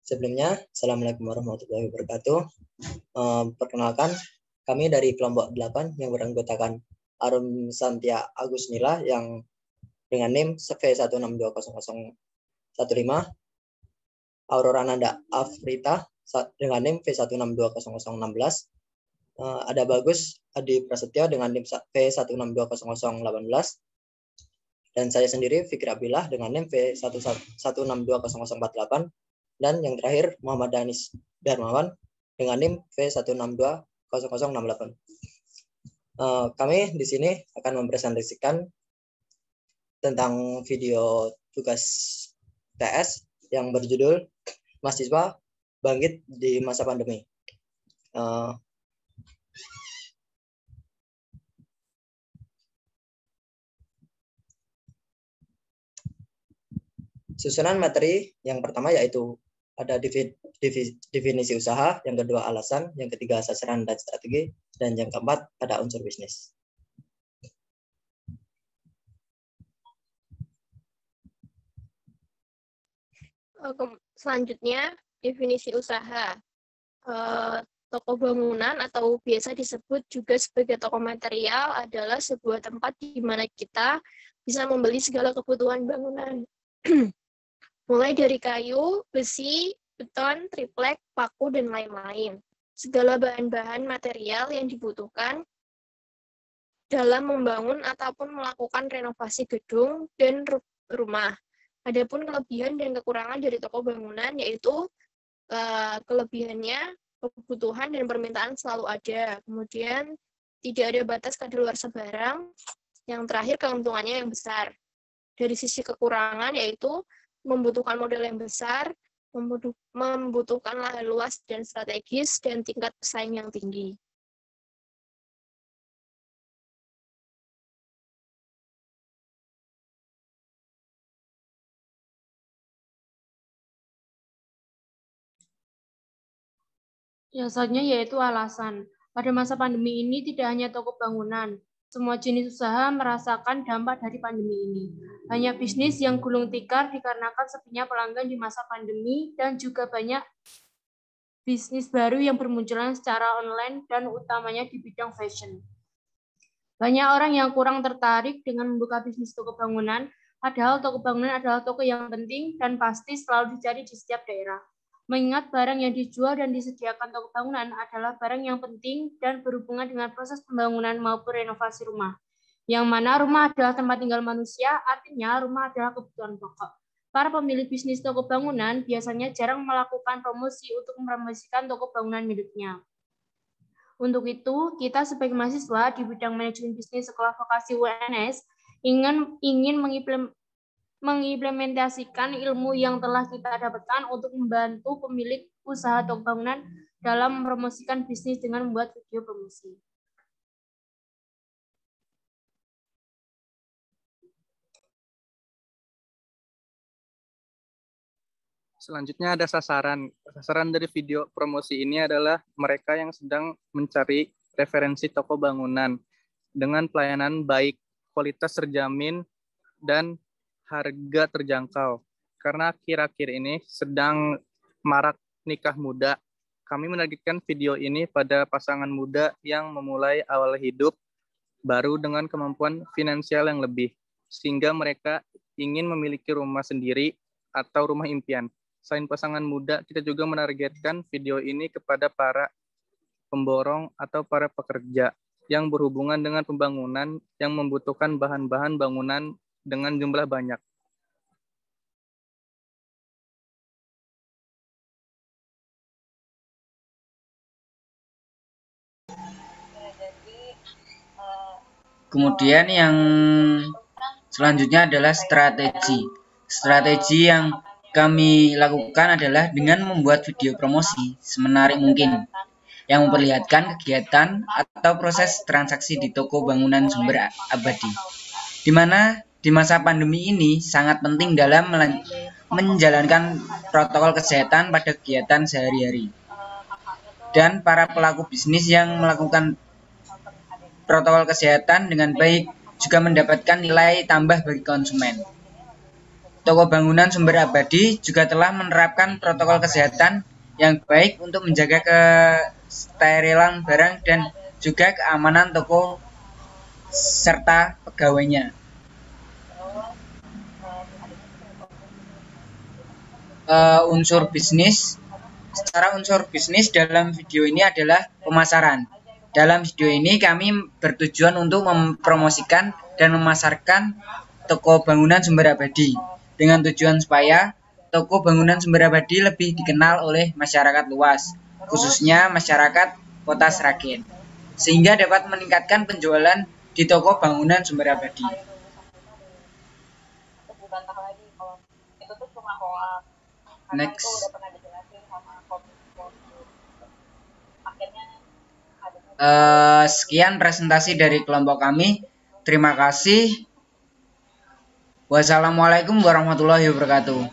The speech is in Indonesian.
Sebelumnya, Assalamualaikum warahmatullahi wabarakatuh. Perkenalkan, kami dari kelompok 8 yang beranggotakan Arum Santia Agus Nila yang dengan NIM V162015, Aurora Nanda Afrita dengan NIM V162016, ada Bagus Adi Prasetyo dengan NIM V162018, dan saya sendiri Fikri Abdillah dengan NIM V162048, dan yang terakhir Muhammad Danis Darmawan dengan NIM V162068. Kami di sini akan mempresentasikan tentang video tugas TS yang berjudul Mahasiswa Bangkit di Masa Pandemi. Susunan materi yang pertama yaitu ada definisi usaha, yang kedua alasan, yang ketiga sasaran dan strategi, dan yang keempat ada unsur bisnis. Selanjutnya, definisi usaha. Toko bangunan atau biasa disebut juga sebagai toko material adalah sebuah tempat di mana kita bisa membeli segala kebutuhan bangunan. Mulai dari kayu, besi, beton, triplek, paku, dan lain-lain. Segala bahan-bahan material yang dibutuhkan dalam membangun ataupun melakukan renovasi gedung dan rumah. Adapun kelebihan dan kekurangan dari toko bangunan yaitu kelebihannya kebutuhan dan permintaan selalu ada. Kemudian tidak ada batas kadaluarsa barang. Yang terakhir keuntungannya yang besar. Dari sisi kekurangan yaitu membutuhkan modal yang besar, membutuhkan lahan luas dan strategis, dan tingkat pesaing yang tinggi. Jasanya yaitu alasan. Pada masa pandemi ini tidak hanya toko bangunan, semua jenis usaha merasakan dampak dari pandemi ini. Banyak bisnis yang gulung tikar dikarenakan sepinya pelanggan di masa pandemi dan juga banyak bisnis baru yang bermunculan secara online dan utamanya di bidang fashion. Banyak orang yang kurang tertarik dengan membuka bisnis toko bangunan, padahal toko bangunan adalah toko yang penting dan pasti selalu dicari di setiap daerah. Mengingat barang yang dijual dan disediakan toko bangunan adalah barang yang penting dan berhubungan dengan proses pembangunan maupun renovasi rumah. Yang mana rumah adalah tempat tinggal manusia, artinya rumah adalah kebutuhan pokok. Para pemilik bisnis toko bangunan biasanya jarang melakukan promosi untuk mempromosikan toko bangunan miliknya. Untuk itu, kita sebagai mahasiswa di bidang manajemen bisnis Sekolah Vokasi UNS ingin mengimplementasikan ilmu yang telah kita dapatkan untuk membantu pemilik usaha toko bangunan dalam mempromosikan bisnis dengan membuat video promosi. Selanjutnya ada sasaran. Sasaran dari video promosi ini adalah mereka yang sedang mencari referensi toko bangunan dengan pelayanan baik, kualitas terjamin, dan harga terjangkau. Karena akhir-akhir ini sedang marak nikah muda, kami menargetkan video ini pada pasangan muda yang memulai awal hidup baru dengan kemampuan finansial yang lebih, sehingga mereka ingin memiliki rumah sendiri atau rumah impian. Selain pasangan muda, kita juga menargetkan video ini kepada para pemborong atau para pekerja yang berhubungan dengan pembangunan yang membutuhkan bahan-bahan bangunan dengan jumlah banyak. Kemudian yang selanjutnya adalah strategi. Strategi yang kami lakukan adalah dengan membuat video promosi semenarik mungkin yang memperlihatkan kegiatan atau proses transaksi di toko bangunan sumber abadi, di mana di masa pandemi ini sangat penting dalam menjalankan protokol kesehatan pada kegiatan sehari-hari. Dan para pelaku bisnis yang melakukan protokol kesehatan dengan baik juga mendapatkan nilai tambah bagi konsumen. toko bangunan sumber abadi juga telah menerapkan protokol kesehatan yang baik untuk menjaga kesterilan barang dan juga keamanan toko serta pegawainya. Unsur bisnis. Secara unsur bisnis dalam video ini adalah pemasaran. Dalam video ini kami bertujuan untuk mempromosikan dan memasarkan toko bangunan sumber abadi dengan tujuan supaya toko bangunan sumber abadi lebih dikenal oleh masyarakat luas, khususnya masyarakat Kota Sragen, sehingga dapat meningkatkan penjualan di toko bangunan sumber abadi. Next. Sekian presentasi dari kelompok kami. Terima kasih. Wassalamualaikum warahmatullahi wabarakatuh.